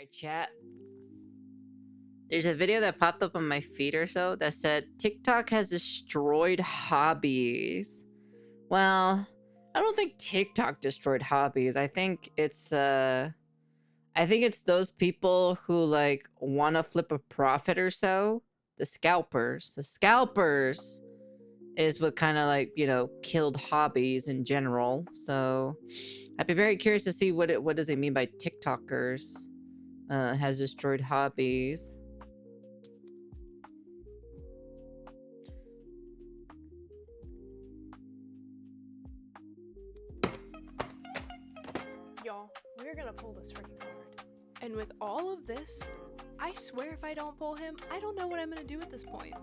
Alright, chat. There's a video that popped up on my feed or so that said TikTok has destroyed hobbies. Well, I don't think TikTok destroyed hobbies. I think it's those people who like want to flip a profit or so. The scalpers. The scalpers is what kind of like, you know, killed hobbies in general. So I'd be very curious to see what does it mean by TikTokers has destroyed hobbies. Y'all, we're gonna pull this freaking card. And with all of this, I swear if I don't pull him, I don't know what I'm gonna do at this point.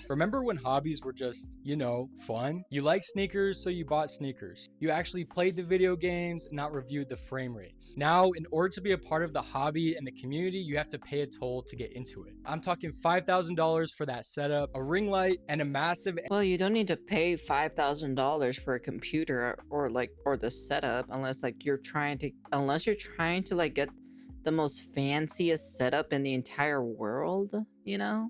Remember when hobbies were just, you know, fun? You liked sneakers, so you bought sneakers. You actually played the video games, not reviewed the frame rates. Now, in order to be a part of the hobby and the community, you have to pay a toll to get into it. I'm talking $5,000 for that setup, a ring light, and a massive... Well, you don't need to pay $5,000 for a computer or the setup unless you're trying to like get the most fanciest setup in the entire world, you know?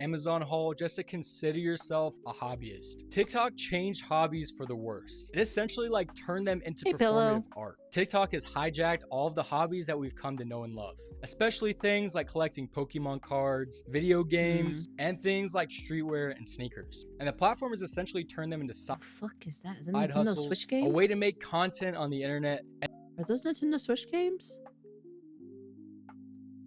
Amazon haul just to consider yourself a hobbyist. TikTok changed hobbies for the worst. It essentially like turned them into performative art. TikTok has hijacked all of the hobbies that we've come to know and love, especially things like collecting Pokemon cards, video games, and things like streetwear and sneakers. And the platform has essentially turned them into What the fuck is that? Is that side Nintendo hustles, Switch games? a way to make content on the internet, Are those Nintendo Switch games?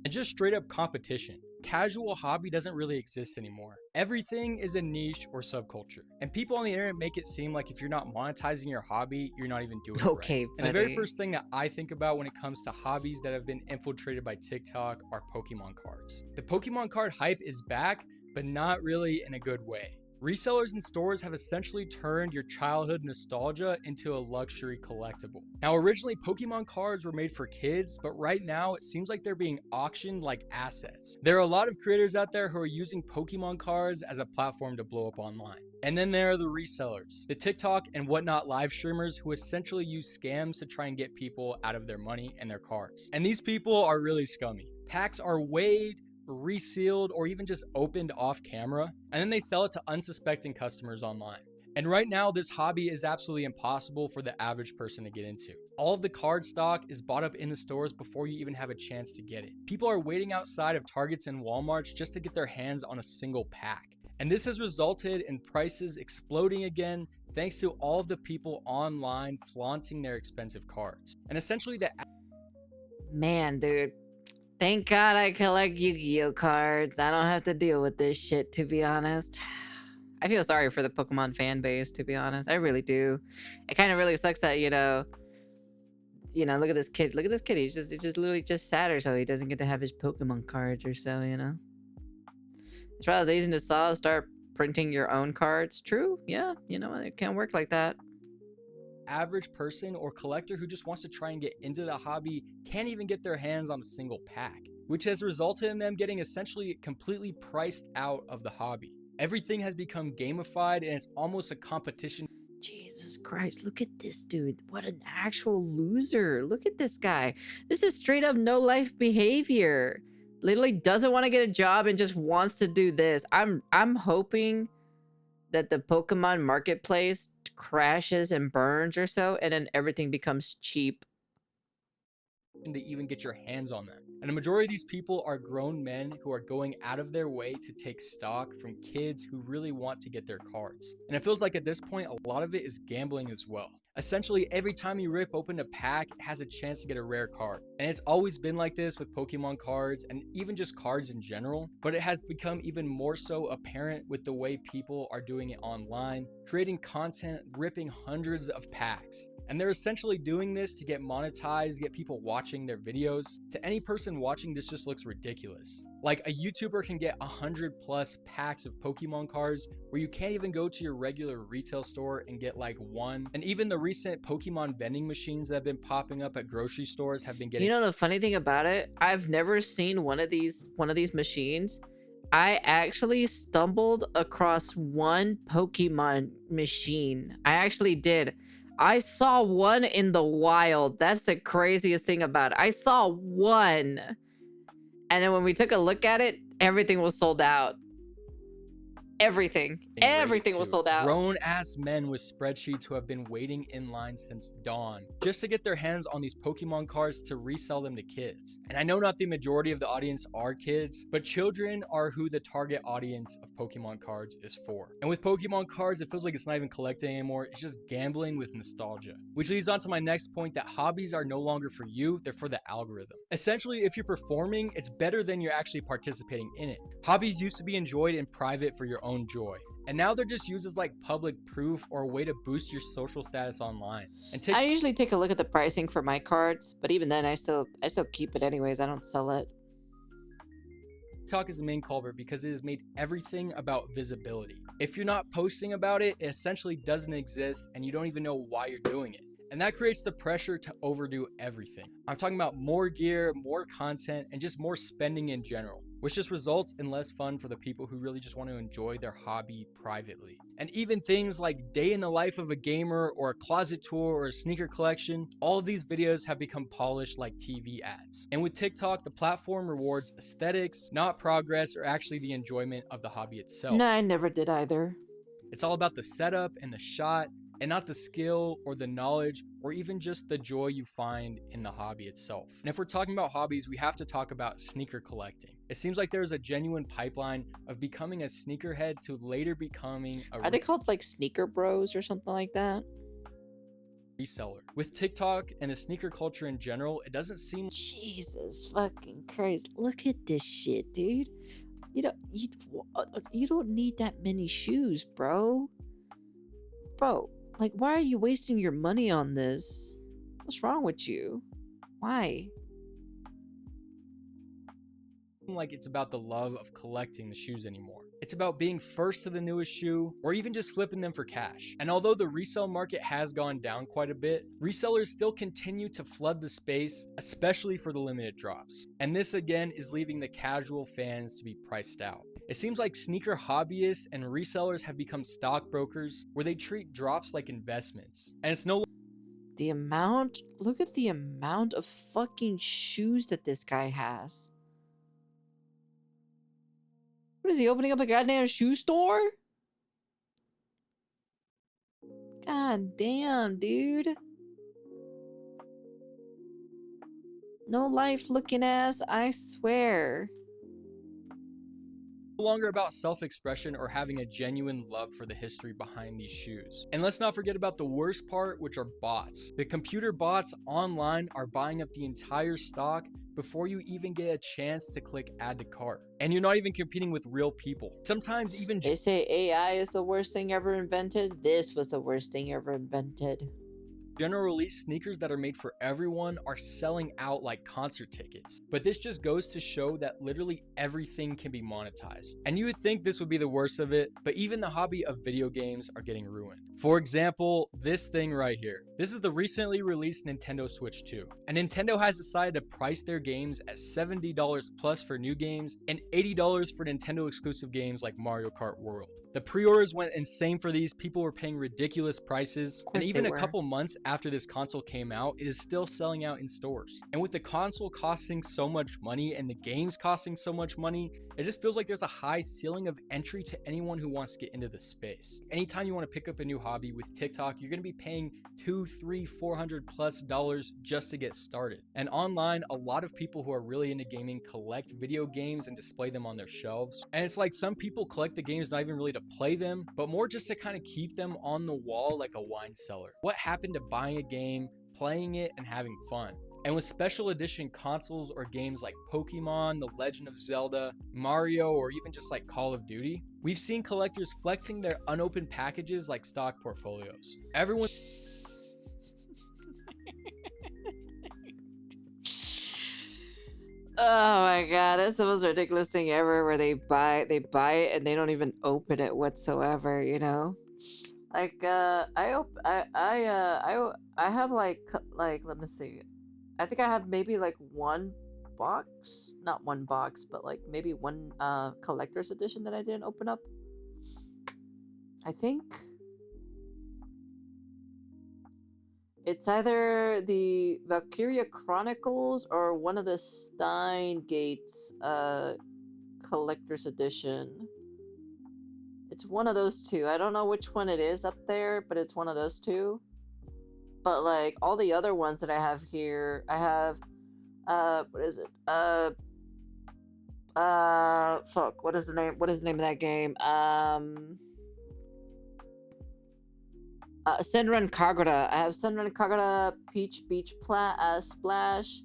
and just straight up competition. Casual hobby doesn't really exist anymore. Everything is a niche or subculture. And people on the internet make it seem like if you're not monetizing your hobby, you're not even doing it right. And the very first thing that I think about when it comes to hobbies that have been infiltrated by TikTok are Pokemon cards. The Pokemon card hype is back, but not really in a good way. Resellers and stores have essentially turned your childhood nostalgia into a luxury collectible. Now, originally Pokemon cards were made for kids, but right now it seems like they're being auctioned like assets. There are a lot of creators out there who are using Pokemon cards as a platform to blow up online. And then there are the resellers, the TikTok and whatnot live streamers who essentially use scams to try and get people out of their money and their cards. And these people are really scummy. Packs are weighed, resealed, or even just opened off camera, and then they sell it to unsuspecting customers online. And right now, this hobby is absolutely impossible for the average person to get into. All of the card stock is bought up in the stores before you even have a chance to get it. People are waiting outside of Targets and Walmarts just to get their hands on a single pack. And this has resulted in prices exploding again, thanks to all of the people online flaunting their expensive cards. And essentially Man, dude. Thank God I collect Yu-Gi-Oh cards. I don't have to deal with this shit, to be honest. I feel sorry for the Pokemon fan base, to be honest. I really do. It kind of really sucks that, you know, look at this kid. Look at this kid. He's just literally just sad or so. He doesn't get to have his Pokemon cards or so, you know. It's probably easy to solve. Start printing your own cards. True. Yeah. You know, it can't work like that. Average person or collector who just wants to try and get into the hobby can't even get their hands on a single pack, which has resulted in them getting essentially completely priced out of the hobby. Everything has become gamified and it's almost a competition. Jesus Christ, look at this dude. What an actual loser. Look at this guy. This is straight up no life behavior. Literally doesn't want to get a job and just wants to do this. I'm hoping that the Pokemon marketplace crashes and burns or so, and then everything becomes cheap to even get your hands on them. And a majority of these people are grown men who are going out of their way to take stock from kids who really want to get their cards. And it feels like at this point, a lot of it is gambling as well. Essentially, every time you rip open a pack, it has a chance to get a rare card. And it's always been like this with Pokemon cards and even just cards in general, but it has become even more so apparent with the way people are doing it online, creating content, ripping hundreds of packs. And they're essentially doing this to get monetized, get people watching their videos. To any person watching, this just looks ridiculous. Like a YouTuber can get 100+ packs of Pokemon cards where you can't even go to your regular retail store and get like one. And even the recent Pokemon vending machines that have been popping up at grocery stores have been getting... You know the funny thing about it? I've never seen one of these machines. I actually stumbled across one Pokemon machine. I actually did. I saw one in the wild. That's the craziest thing about it. I saw one. And then when we took a look at it, everything was sold out. Everything was sold out. Grown-ass men with spreadsheets who have been waiting in line since dawn just to get their hands on these Pokemon cards to resell them to kids. And I know not the majority of the audience are kids, but children are who the target audience of Pokemon cards is for. And with Pokemon cards, it feels like it's not even collecting anymore, it's just gambling with nostalgia. Which leads on to my next point, that hobbies are no longer for you, they're for the algorithm. Essentially, if you're performing, it's better than you're actually participating in it. Hobbies used to be enjoyed in private for your own joy, and now they're just used as like public proof or a way to boost your social status online. And I usually take a look at the pricing for my cards, but even then I still keep it anyways. I don't sell it. TikTok is the main culprit because it has made everything about visibility. If you're not posting about it, it essentially doesn't exist and you don't even know why you're doing it. And that creates the pressure to overdo everything. I'm talking about more gear, more content, and just more spending in general, which just results in less fun for the people who really just want to enjoy their hobby privately. And even things like day in the life of a gamer or a closet tour or a sneaker collection, all of these videos have become polished like TV ads. And with TikTok, the platform rewards aesthetics, not progress or actually the enjoyment of the hobby itself. No, I never did either. It's all about the setup and the shot, and not the skill or the knowledge or even just the joy you find in the hobby itself. And if we're talking about hobbies, we have to talk about sneaker collecting. It seems like there's a genuine pipeline of becoming a sneakerhead to later becoming a Are they called like sneaker bros or something like that? reseller. With TikTok and the sneaker culture in general, it doesn't seem Jesus fucking Christ. Look at this shit, dude. You don't need that many shoes, bro. Bro, like, why are you wasting your money on this? What's wrong with you? Why? like it's about the love of collecting the shoes anymore. It's about being first to the newest shoe or even just flipping them for cash. And although the resale market has gone down quite a bit, resellers still continue to flood the space, especially for the limited drops. And this again is leaving the casual fans to be priced out. It seems like sneaker hobbyists and resellers have become stockbrokers where they treat drops like investments. And it's no look at the amount of fucking shoes that this guy has. What is he, opening up a goddamn shoe store? God damn, dude. No life looking ass, I swear. no longer about self-expression or having a genuine love for the history behind these shoes. And let's not forget about the worst part, which are bots. The computer bots online are buying up the entire stock before you even get a chance to click add to cart. And you're not even competing with real people. Sometimes even they say AI is the worst thing ever invented. This was the worst thing ever invented. General release sneakers that are made for everyone are selling out like concert tickets. But this just goes to show that literally everything can be monetized. And you would think this would be the worst of it, but even the hobby of video games are getting ruined. For example, this thing right here. This is the recently released Nintendo Switch 2. And Nintendo has decided to price their games at $70 plus for new games and $80 for Nintendo exclusive games like Mario Kart World. The pre-orders went insane for these. People were paying ridiculous prices. And even a couple months after this console came out, it is still selling out in stores. And with the console costing so much money and the games costing so much money, it just feels like there's a high ceiling of entry to anyone who wants to get into the space. Anytime you want to pick up a new hobby with TikTok, you're going to be paying $200, $300, $400+ just to get started. And online, a lot of people who are really into gaming collect video games and display them on their shelves. And it's like some people collect the games not even really to play them, but more just to kind of keep them on the wall like a wine cellar. What happened to buying a game, playing it, and having fun? And with special edition consoles or games like Pokemon, The Legend of Zelda, Mario, or even just like Call of Duty, we've seen collectors flexing their unopened packages like stock portfolios. Everyone Oh my god, that's the most ridiculous thing ever, where they buy it and they don't even open it whatsoever, you know? Like I have like let me see. I think I have maybe like one box, not one box, but like maybe one collector's edition that I didn't open up. I think. It's either the Valkyria Chronicles or one of the Stein Gates collector's edition. It's one of those two. I don't know which one it is up there, but it's one of those two. But like all the other ones that I have here, I have what is it? Fuck, what is the name of that game? Senran Kagura. I have Senran Kagura Peach Beach Splash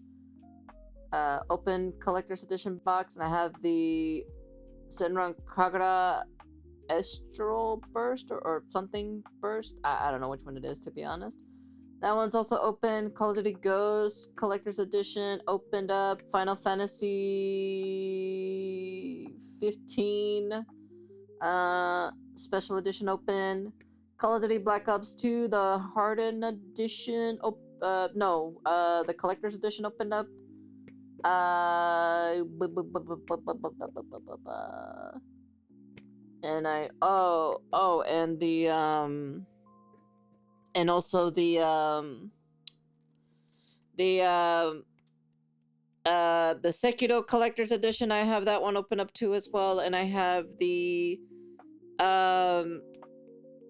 open collector's edition box, and I have the Senran Kagura Estral Burst or something Burst. I don't know which one it is, to be honest. That one's also open. Call of Duty Ghost Collector's Edition opened up. Final Fantasy 15 Special Edition open. Call of Duty Black Ops 2, the Hardened Edition. The Collector's Edition opened up. And and the and also the Sekiro Collector's Edition. I have that one open up too as well, and I have the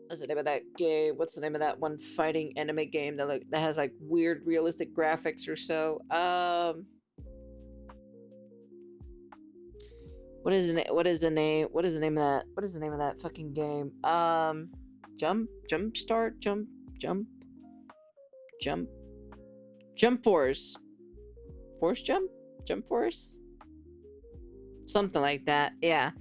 what's the name of that game? What's the name of that one fighting anime game that has like weird realistic graphics or so? What is the name of that fucking game? Jump Force. Jump Force? Something like that. Yeah.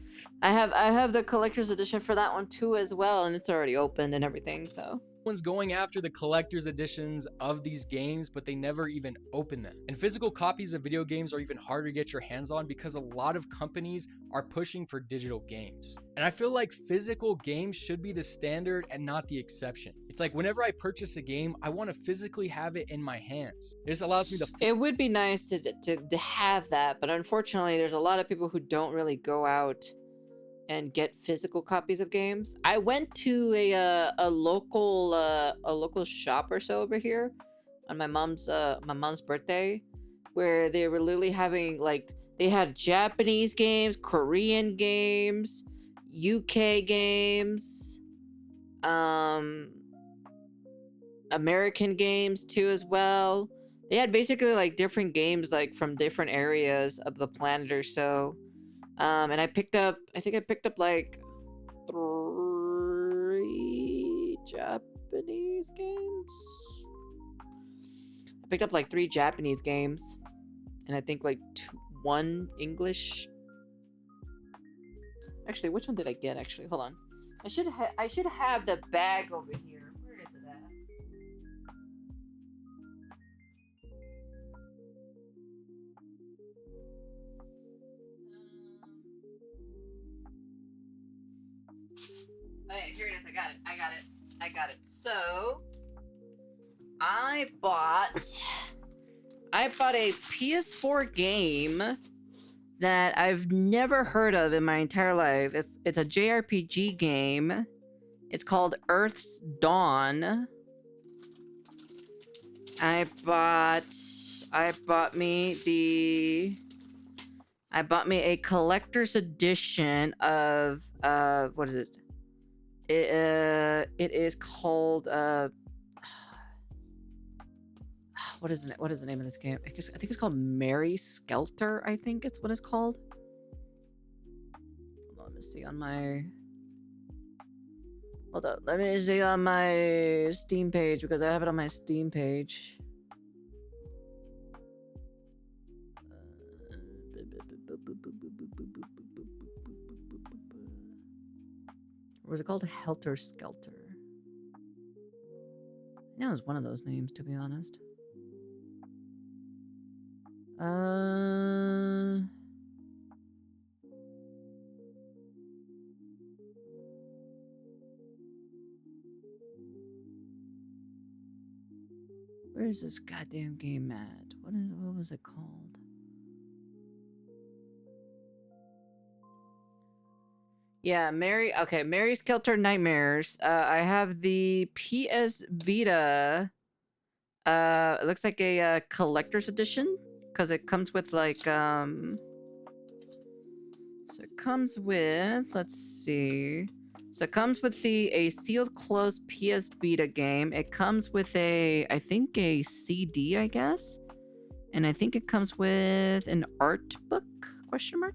I have the collector's edition for that one too as well, and it's already opened and everything, so. Everyone's going after the collector's editions of these games, but they never even open them. And physical copies of video games are even harder to get your hands on because a lot of companies are pushing for digital games. And I feel like physical games should be the standard and not the exception. It's like whenever I purchase a game, I want to physically have it in my hands. This allows me to... It would be nice to have that, but unfortunately there's a lot of people who don't really go out and get physical copies of games. I went to a local shop or so over here on my mom's birthday, where they were literally having like, they had Japanese games, Korean games, UK games, American games too as well. They had basically like different games like from different areas of the planet or so. And I think I picked up like 3 Japanese games. I picked up like 3 Japanese games, and I think like 1 English. Actually, which one did I get? Actually, hold on. I should have the bag over here. Where is it at? Okay, here it is. I got it. So, I bought a PS4 game that I've never heard of in my entire life. It's a JRPG game. It's called Earth's Dawn. I bought me a collector's edition of what is it? It is called what is the name of this game? I think it's called Mary Skelter. I think it's what it's called. Hold on, let me see on my. Hold up, let me see on my Steam page because I have it on my Steam page. Or was it called Helter Skelter? I know it was one of those names, to be honest. Where is this goddamn game at? What was it called? Yeah, Mary Skelter Nightmares. I have the PS Vita It looks like a collector's edition because it comes with like So it comes with, let's see. So it comes with a sealed closed PS Vita game. It comes with I think a CD, I guess. And I think it comes with an art book, question mark?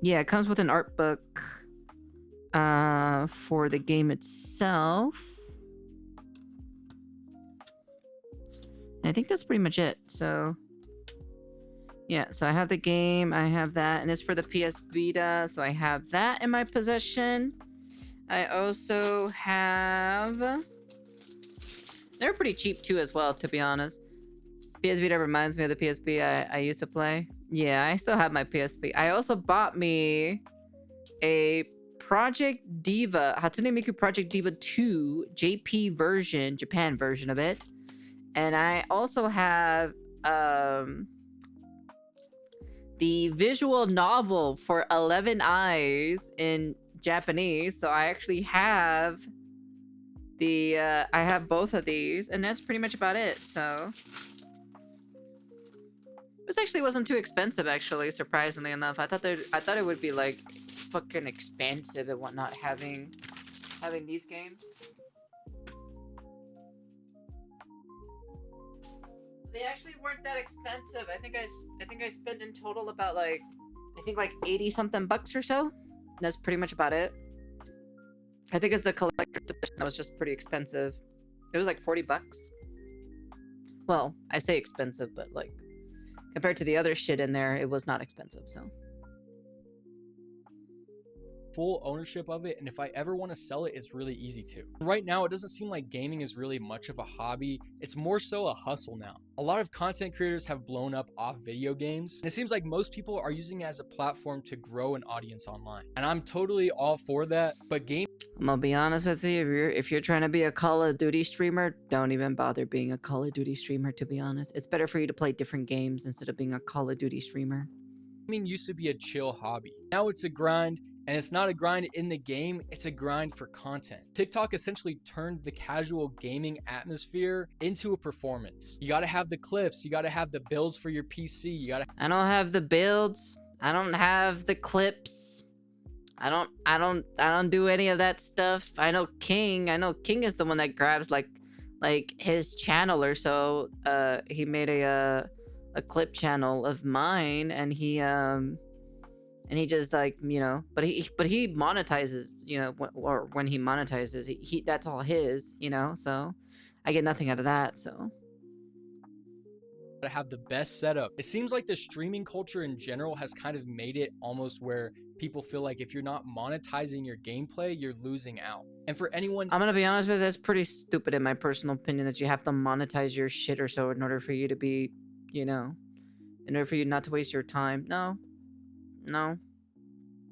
Yeah, it comes with an art book for the game itself. And I think that's pretty much it. So yeah, so I have the game, I have that, and it's for the PS Vita, so I have that in my possession. I also have... They're pretty cheap too as well, to be honest. PS Vita reminds me of the PSP I used to play. Yeah, I still have my PSP. I also bought me a Project Diva, Hatsune Miku Project Diva 2 JP version, Japan version of it. And I also have the visual novel for 11 Eyes in Japanese. So I actually have I have both of these, and that's pretty much about it. So this actually wasn't too expensive, actually, surprisingly enough. I thought it would be like fucking expensive and whatnot having these games. They actually weren't that expensive. I think I spent in total about like 80 something bucks or so. And that's pretty much about it. I think it's the collector's edition that was just pretty expensive. It was like 40 bucks. Well, I say expensive, but like compared to the other shit in there, it was not expensive, so. Full ownership of it, and if I ever want to sell it, it's really easy to. Right now, it doesn't seem like gaming is really much of a hobby. It's more so a hustle now. A lot of content creators have blown up off video games, and it seems like most people are using it as a platform to grow an audience online. And I'm totally all for that, but I'm gonna be honest with you, if you're trying to be a Call of Duty streamer, don't even bother being a Call of Duty streamer, to be honest. It's better for you to play different games instead of being a Call of Duty streamer. Gaming used to be a chill hobby. Now it's a grind. And it's not a grind in the game, it's a grind for content. TikTok essentially turned the casual gaming atmosphere into a performance. You gotta have the clips, you gotta have the builds for your PC, I don't have the builds, I don't have the clips. I don't do any of that stuff. I know King is the one that grabs like his channel or so. He made a clip channel of mine, and he just like, you know, but he monetizes, you know, or when he monetizes, he that's all his, you know, so I get nothing out of that, so. To have the best setup. It seems like the streaming culture in general has kind of made it almost where people feel like if you're not monetizing your gameplay, you're losing out. And for anyone, I'm gonna be honest with you, that's pretty stupid in my personal opinion that you have to monetize your shit or so in order for you to be, you know, in order for you not to waste your time. No.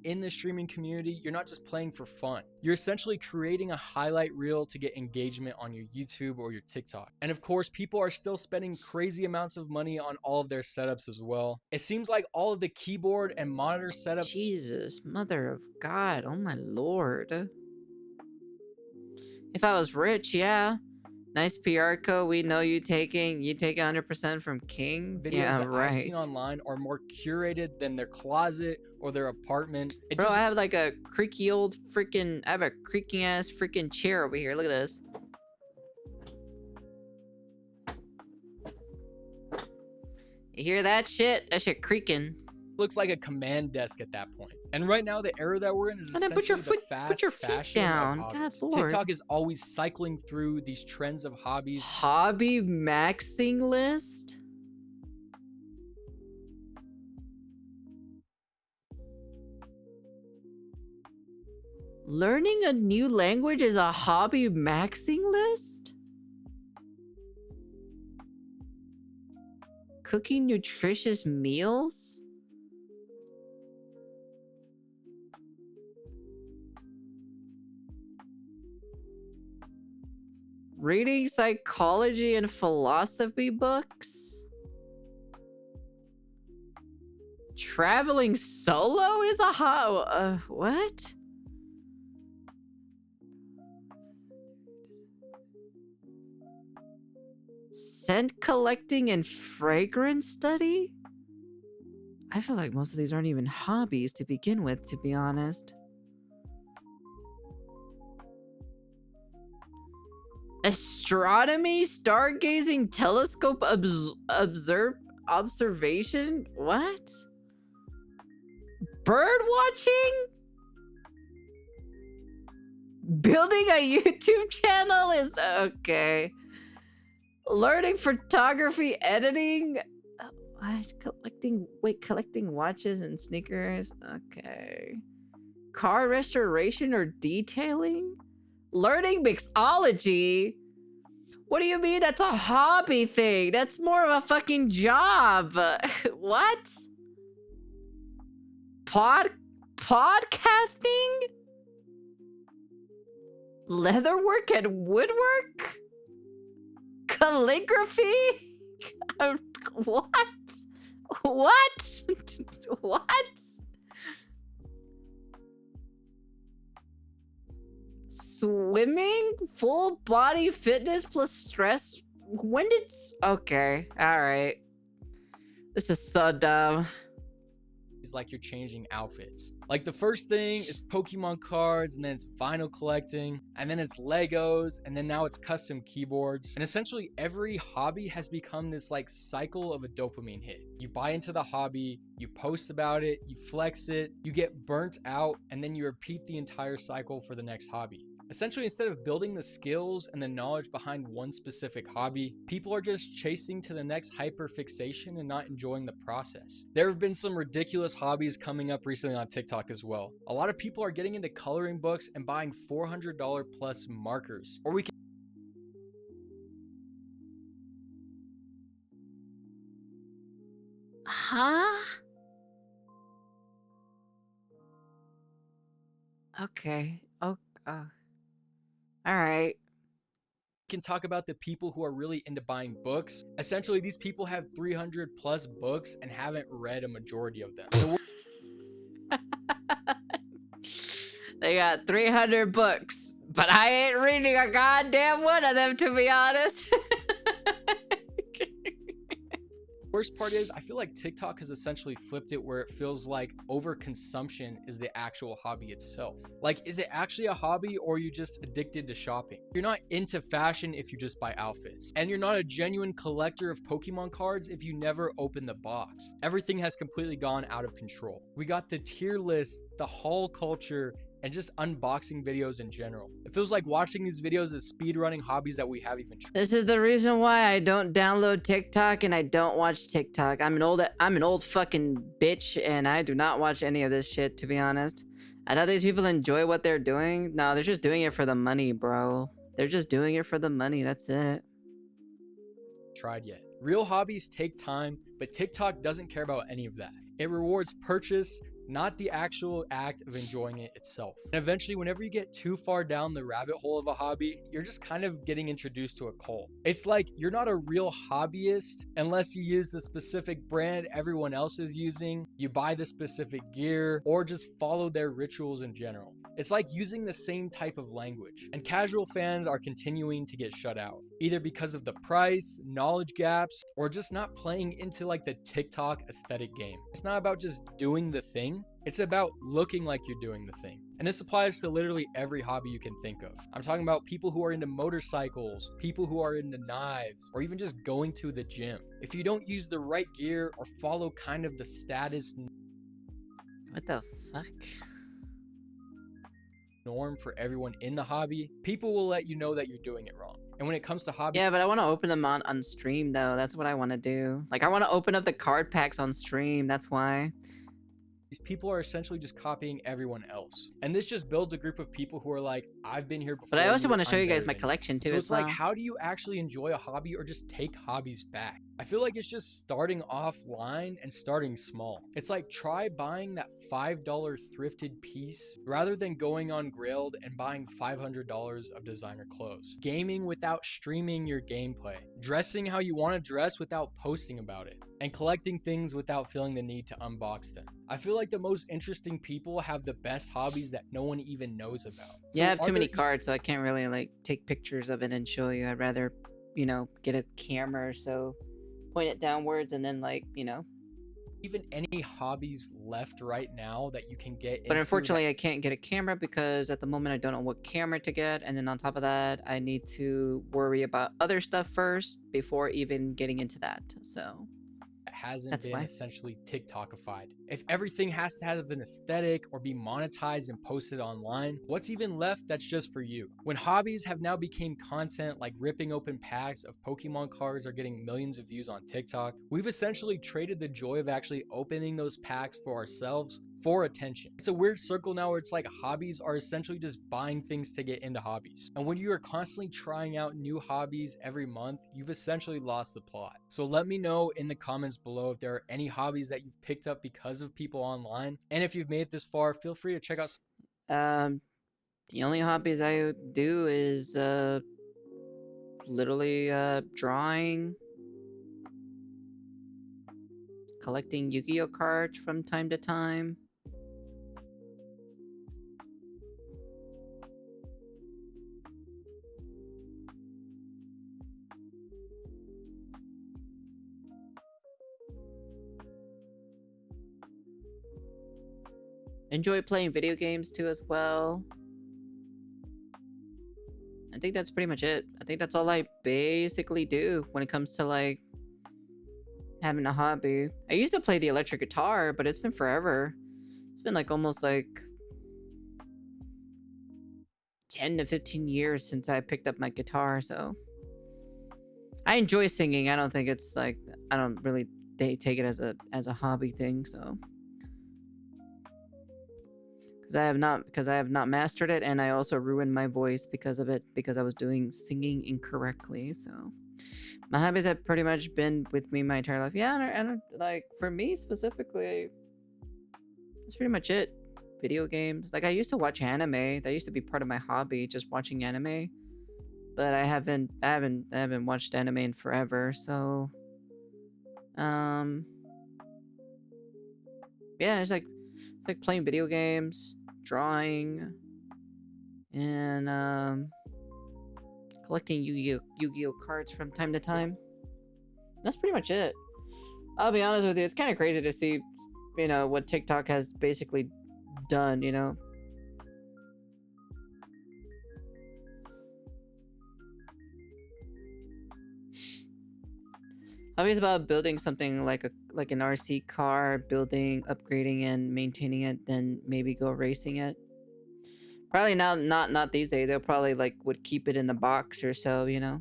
In the streaming community, you're not just playing for fun. You're essentially creating a highlight reel to get engagement on your YouTube or your TikTok. And of course, people are still spending crazy amounts of money on all of their setups as well. It seems like all of the keyboard and monitor setup. Jesus, mother of God, oh my Lord. If I was rich, yeah. Nice PR code. We know you take 100% from King. Videos yeah, that right. I've seen online are more curated than their closet or their apartment. Bro, I have like a creaky old freaking, I have a creaking ass freaking chair over here. Look at this. You hear that shit? That shit creaking. Looks like a command desk at that point. And right now, the era that we're in is essentially put your feet down. God Lord. TikTok is always cycling through these trends of hobbies. Hobby maxing list? Learning a new language is a hobby maxing list? Cooking nutritious meals? Reading psychology and philosophy books? Traveling solo is a what? Scent collecting and fragrance study? I feel like most of these aren't even hobbies to begin with, to be honest. Astronomy, stargazing, telescope observation? What? Bird watching? Building a YouTube channel is okay. Learning photography, editing. What? Collecting watches and sneakers. Okay. Car restoration or detailing? Learning mixology? What do you mean that's a hobby thing? That's more of a fucking job. What? Podcasting? Leatherwork and woodwork? Calligraphy? What? What? What? Swimming? Full body fitness plus stress? When did... Okay, alright. This is so dumb. It's like you're changing outfits. Like the first thing is Pokemon cards, and then it's vinyl collecting, and then it's Legos, and then now it's custom keyboards. And essentially every hobby has become this like cycle of a dopamine hit. You buy into the hobby, you post about it, you flex it, you get burnt out, and then you repeat the entire cycle for the next hobby. Essentially, instead of building the skills and the knowledge behind one specific hobby, people are just chasing to the next hyperfixation and not enjoying the process. There have been some ridiculous hobbies coming up recently on TikTok as well. A lot of people are getting into coloring books and buying $400 plus markers. Or we can Huh? Okay. All right. can talk about the people who are really into buying books. Essentially, these people have 300 plus books and haven't read a majority of them. They got 300 books, but I ain't reading a goddamn one of them, to be honest. Worst part is, I feel like TikTok has essentially flipped it where it feels like overconsumption is the actual hobby itself. Like, is it actually a hobby, or are you just addicted to shopping? You're not into fashion if you just buy outfits. And you're not a genuine collector of Pokemon cards if you never open the box. Everything has completely gone out of control. We got the tier list, the haul culture, and just unboxing videos in general. It feels like watching these videos is speedrunning hobbies that we have even tried. This is the reason why I don't download TikTok and I don't watch TikTok. I'm an old fucking bitch, and I do not watch any of this shit, to be honest. I thought these people enjoy what they're doing. No, they're just doing it for the money, bro. They're just doing it for the money. That's it. Tried yet. Real hobbies take time, but TikTok doesn't care about any of that. It rewards purchase, not the actual act of enjoying it itself. And eventually, whenever you get too far down the rabbit hole of a hobby, you're just kind of getting introduced to a cult. It's like you're not a real hobbyist unless you use the specific brand everyone else is using, you buy the specific gear, or just follow their rituals in general. It's like using the same type of language. And casual fans are continuing to get shut out, either because of the price, knowledge gaps, or just not playing into like the TikTok aesthetic game. It's not about just doing the thing. It's about looking like you're doing the thing. And this applies to literally every hobby you can think of. I'm talking about people who are into motorcycles, people who are into knives, or even just going to the gym. If you don't use the right gear or follow kind of the status What the fuck? norm for everyone in the hobby, people will let you know that you're doing it wrong. And when it comes to hobby, Yeah, but I want to open them on stream, though. That's what I want to do. Like, I want to open up the card packs on stream. That's why. these people are essentially just copying everyone else. And this just builds a group of people who are like, I've been here before. But I also want to show I'm you guys better my than you. collection, too, So as it's well. like, how do you actually enjoy a hobby or just take hobbies back? I feel like it's just starting offline and starting small. It's like try buying that $5 thrifted piece rather than going on Grailed and buying $500 of designer clothes. Gaming without streaming your gameplay. Dressing how you want to dress without posting about it. And collecting things without feeling the need to unbox them. I feel like the most interesting people have the best hobbies that no one even knows about. Yeah, I have too many cards, so I can't really like take pictures of it and show you. I'd rather, you know, get a camera or so, point it downwards, and then like, you know. Even any hobbies left right now that you can get into. But unfortunately, I can't get a camera because at the moment I don't know what camera to get. And then on top of that, I need to worry about other stuff first before even getting into that. So hasn't been essentially TikTokified. If everything has to have an aesthetic or be monetized and posted online, what's even left that's just for you? When hobbies have now become content like ripping open packs of Pokemon cards are getting millions of views on TikTok, we've essentially traded the joy of actually opening those packs for ourselves for attention. It's a weird circle now where it's like hobbies are essentially just buying things to get into hobbies. And when you are constantly trying out new hobbies every month, you've essentially lost the plot. So let me know in the comments below if there are any hobbies that you've picked up because of people online. And if you've made it this far, feel free to check out the only hobbies I do is literally drawing, collecting Yu-Gi-Oh cards from time to time. Enjoy playing video games too as well. I think that's pretty much it. I think that's all I basically do when it comes to like having a hobby. I used to play the electric guitar, but it's been forever. It's been like almost like 10 to 15 years since I picked up my guitar, so I enjoy singing. I don't think it's like, I don't really take it as a hobby thing, so because I have not mastered it, and I also ruined my voice because of it, because I was doing singing incorrectly. So my hobbies have pretty much been with me my entire life. Yeah, and like for me specifically, that's pretty much it. Video games. Like I used to watch anime. That used to be part of my hobby, just watching anime. But I haven't watched anime in forever. So, yeah, it's like playing video games, drawing, and collecting Yu-Gi-Oh cards from time to time. That's pretty much it. I'll be honest with you, it's kind of crazy to see, you know, what TikTok has basically done, you know. Hobby is about building something like an RC car, building, upgrading, and maintaining it, then maybe go racing it. Probably now, not these days. They'll probably like would keep it in the box or so, you know.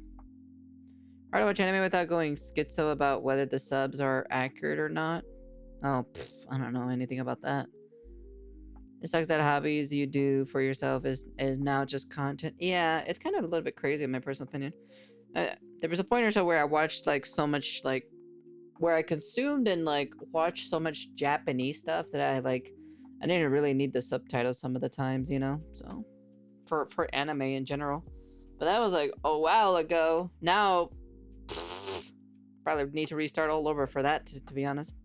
Hard to watch anime without going schizo about whether the subs are accurate or not. Oh, I don't know anything about that. It sucks that hobbies you do for yourself is now just content. Yeah, it's kind of a little bit crazy in my personal opinion. There was a point or so where I watched like so much, like where I consumed and like watched so much Japanese stuff that I didn't really need the subtitles some of the times, you know. So for anime in general, but that was like a while ago. Now probably need to restart all over for that, to be honest.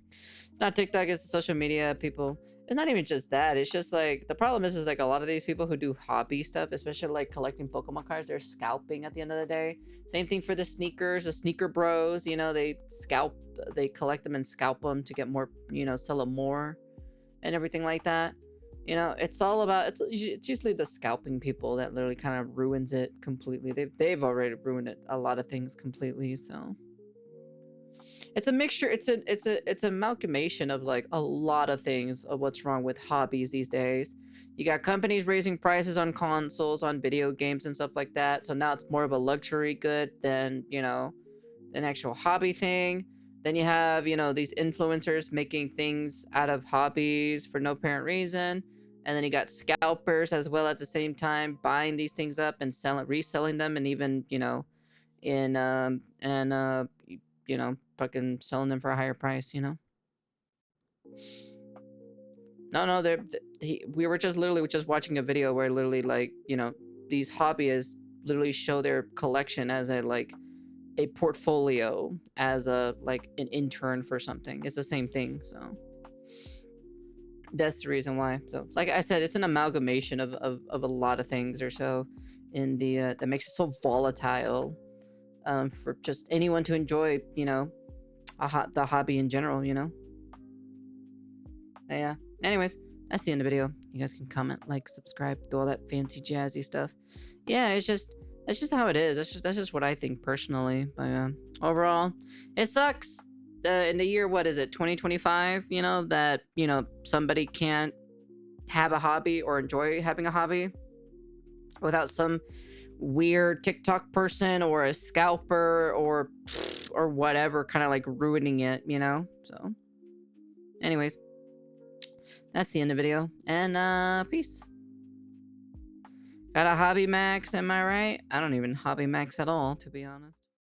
Not TikTok, it's social media people. It's not even just that. It's just like the problem is like a lot of these people who do hobby stuff, especially like collecting Pokemon cards, they're scalping at the end of the day. Same thing for the sneakers, the sneaker bros, you know, they collect them and scalp them to get more, you know, sell them more and everything like that. You know, it's all about, it's usually the scalping people that literally kind of ruins it completely. They've already ruined it, a lot of things completely, so. It's a mixture, it's an amalgamation of like a lot of things of what's wrong with hobbies these days. You got companies raising prices on consoles, on video games and stuff like that. So now it's more of a luxury good than, you know, an actual hobby thing. Then you have, you know, these influencers making things out of hobbies for no apparent reason. And then you got scalpers as well at the same time, buying these things up and reselling them, and even, you know, you know, fucking selling them for a higher price, you know? No, we were just literally just watching a video where literally, like, you know, these hobbyists literally show their collection as a, like, a portfolio, as a, like, an intern for something. It's the same thing, so that's the reason why. So, like I said, it's an amalgamation of a lot of things or so in the that makes it so volatile for just anyone to enjoy, you know, the hobby in general, you know. Yeah. Anyways, that's the end of the video. You guys can comment, like, subscribe, do all that fancy jazzy stuff. Yeah, it's just that's just how it is. That's just what I think personally. But overall, it sucks. In the year, what is it, 2025? You know, that, you know, somebody can't have a hobby or enjoy having a hobby without some weird TikTok person or a scalper or whatever kind of like ruining it, you know. So anyways, that's the end of the video, and peace. Got a hobby max, am I right? I don't even hobby max at all, to be honest.